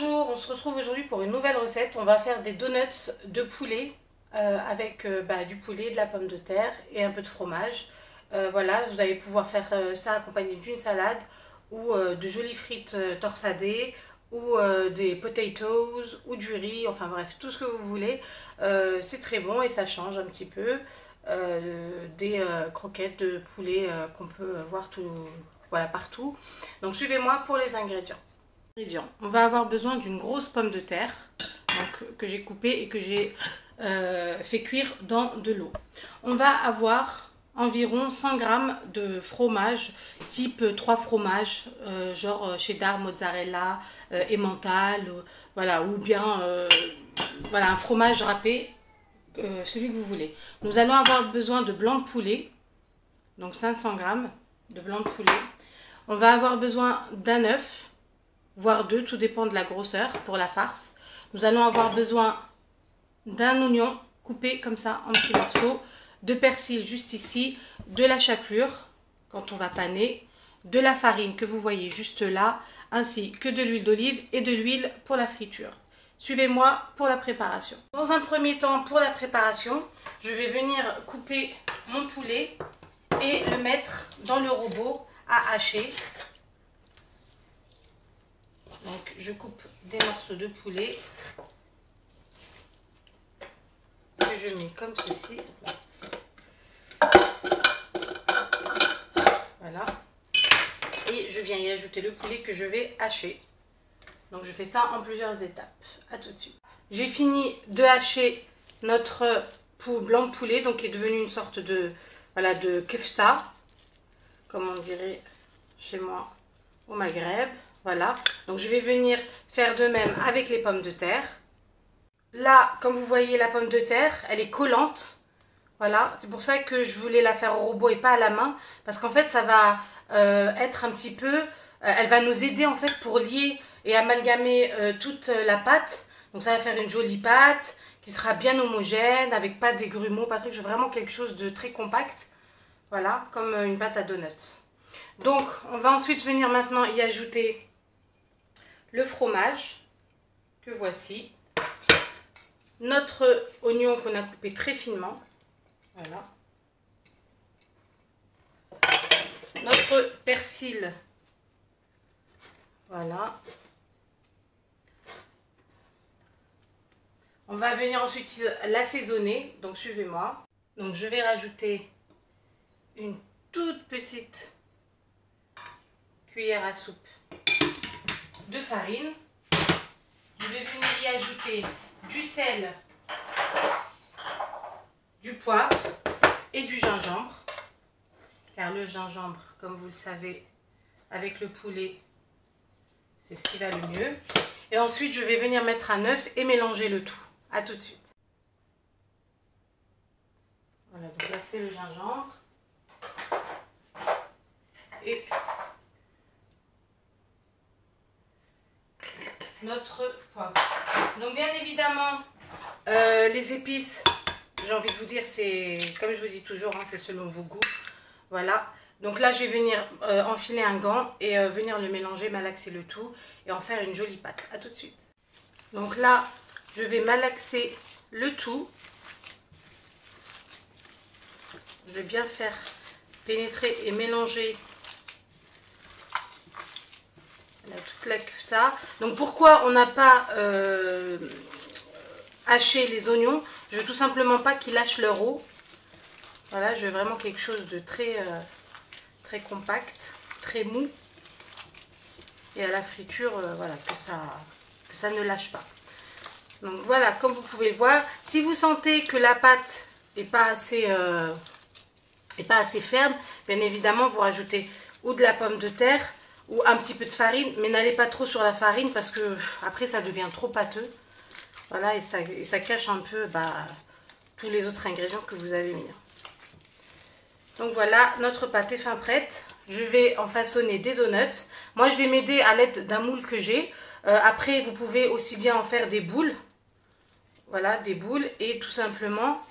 Bonjour, on se retrouve aujourd'hui pour une nouvelle recette. On va faire des donuts de poulet avec du poulet, de la pomme de terre et un peu de fromage. Voilà, vous allez pouvoir faire ça accompagné d'une salade ou de jolies frites torsadées ou des potatoes ou du riz, enfin bref, tout ce que vous voulez. C'est très bon et ça change un petit peu des croquettes de poulet qu'on peut voir voilà, partout. Donc suivez-moi pour les ingrédients. On va avoir besoin d'une grosse pomme de terre donc, que j'ai coupée et que j'ai fait cuire dans de l'eau. On va avoir environ 100 g de fromage type 3 fromages, genre cheddar, mozzarella, emmental, voilà, ou bien voilà, un fromage râpé, celui que vous voulez. Nous allons avoir besoin de blanc de poulet, donc 500 g de blanc de poulet. On va avoir besoin d'un œuf, voire deux, tout dépend de la grosseur pour la farce. Nous allons avoir besoin d'un oignon coupé comme ça en petits morceaux, de persil juste ici, de la chapelure quand on va paner, de la farine que vous voyez juste là, ainsi que de l'huile d'olive et de l'huile pour la friture. Suivez-moi pour la préparation. Dans un premier temps, pour la préparation, je vais venir couper mon poulet et le mettre dans le robot à hacher. Donc je coupe des morceaux de poulet que je mets comme ceci. Voilà. Et je viens y ajouter le poulet que je vais hacher. Donc je fais ça en plusieurs étapes. A tout de suite. J'ai fini de hacher notre blanc de poulet, donc qui est devenu une sorte de, voilà, de kefta, comme on dirait chez moi au Maghreb. Voilà, donc je vais venir faire de même avec les pommes de terre. Là, comme vous voyez, la pomme de terre, elle est collante. Voilà, c'est pour ça que je voulais la faire au robot et pas à la main. Parce qu'en fait, ça va être un petit peu... elle va nous aider en fait pour lier et amalgamer toute la pâte. Donc ça va faire une jolie pâte qui sera bien homogène, avec pas des grumeaux, pas de trucs. Vraiment quelque chose de très compact. Voilà, comme une pâte à donuts. Donc, on va ensuite venir maintenant y ajouter le fromage que voici, notre oignon qu'on a coupé très finement, voilà, notre persil, voilà. On va venir ensuite l'assaisonner, donc suivez-moi. Donc je vais rajouter une toute petite cuillère à soupe de farine. Je vais venir y ajouter du sel, du poivre et du gingembre. Car le gingembre, comme vous le savez, avec le poulet, c'est ce qui va le mieux. Et ensuite, je vais venir mettre un œuf et mélanger le tout. A tout de suite. Voilà, donc là c'est le gingembre. Et notre poivre. Donc bien évidemment, les épices, j'ai envie de vous dire, c'est comme je vous dis toujours, hein, c'est selon vos goûts. Voilà. Donc là, je vais venir enfiler un gant et venir le mélanger, malaxer le tout et en faire une jolie pâte. A tout de suite. Donc là, je vais malaxer le tout. Je vais bien faire pénétrer et mélanger toute la kefta. Donc pourquoi on n'a pas haché les oignons? Je veux tout simplement pas qu'ils lâchent leur eau. Voilà, je veux vraiment quelque chose de très, très compact, très mou. Et à la friture, voilà, que ça ne lâche pas. Donc voilà, comme vous pouvez le voir, si vous sentez que la pâte n'est pas assez ferme, bien évidemment, vous rajoutez ou de la pomme de terre ou un petit peu de farine, mais n'allez pas trop sur la farine parce que après ça devient trop pâteux. Voilà, et ça cache un peu tous les autres ingrédients que vous avez mis. Donc voilà, notre pâte est fin prête. Je vais en façonner des donuts. Moi, je vais m'aider à l'aide d'un moule que j'ai. Après, vous pouvez aussi bien en faire des boules. Voilà, des boules et tout simplement...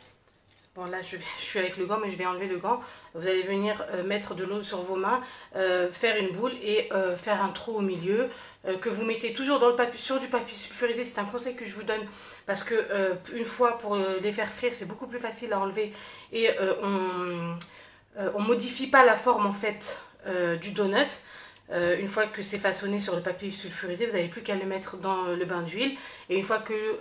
Bon là je suis avec le gant, mais je vais enlever le gant. Vous allez venir mettre de l'eau sur vos mains, faire une boule et faire un trou au milieu que vous mettez toujours dans le papier, sur du papier sulfurisé. C'est un conseil que je vous donne parce que une fois pour les faire frire, c'est beaucoup plus facile à enlever et on modifie pas la forme en fait du donut. Une fois que c'est façonné sur le papier sulfurisé, vous n'avez plus qu'à le mettre dans le bain d'huile. Et une fois que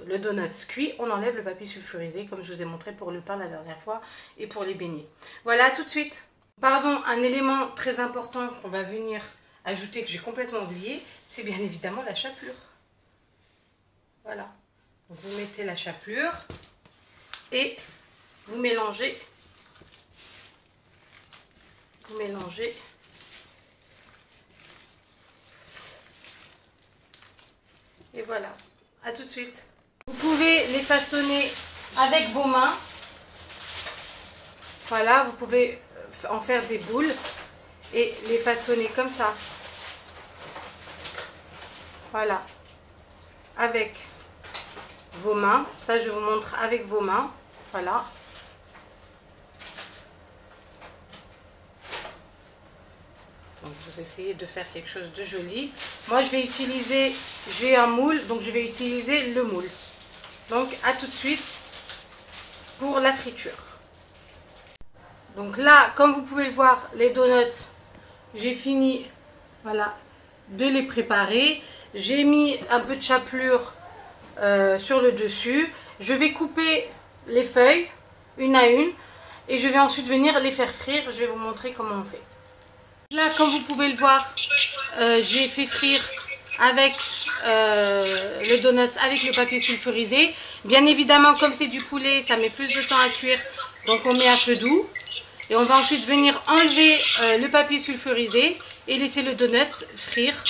le donut cuit, on enlève le papier sulfurisé, comme je vous ai montré pour le pain la dernière fois et pour les beignets. Voilà, à tout de suite. Pardon, un élément très important qu'on va venir ajouter, que j'ai complètement oublié, c'est bien évidemment la chapelure. Voilà. Donc vous mettez la chapelure et vous mélangez. Vous mélangez. Et voilà, à tout de suite. Vous pouvez les façonner avec vos mains. Voilà, vous pouvez en faire des boules et les façonner comme ça. Voilà, avec vos mains. Ça, je vous montre avec vos mains. Voilà. Donc vous essayez de faire quelque chose de joli. Moi je vais utiliser, j'ai un moule, donc je vais utiliser le moule. Donc à tout de suite pour la friture. Donc là, comme vous pouvez le voir, les donuts, j'ai fini, voilà, de les préparer. J'ai mis un peu de chapelure sur le dessus. Je vais couper les feuilles une à une et je vais ensuite venir les faire frire. Je vais vous montrer comment on fait. Là, comme vous pouvez le voir, j'ai fait frire avec le donut, avec le papier sulfurisé. Bien évidemment, comme c'est du poulet, ça met plus de temps à cuire, donc on met à feu doux. Et on va ensuite venir enlever le papier sulfurisé et laisser le donut frire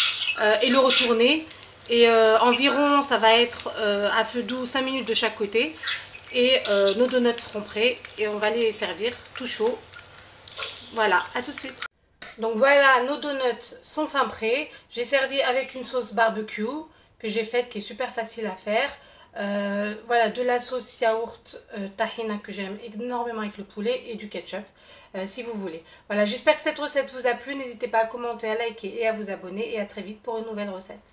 et le retourner. Et environ, ça va être à feu doux 5 minutes de chaque côté. Et nos donuts seront prêts et on va les servir tout chaud. Voilà, à tout de suite. Donc voilà, nos donuts sont fin prêts. J'ai servi avec une sauce barbecue que j'ai faite, qui est super facile à faire. Voilà, de la sauce yaourt tahina que j'aime énormément avec le poulet et du ketchup si vous voulez. Voilà, j'espère que cette recette vous a plu. N'hésitez pas à commenter, à liker et à vous abonner. Et à très vite pour une nouvelle recette.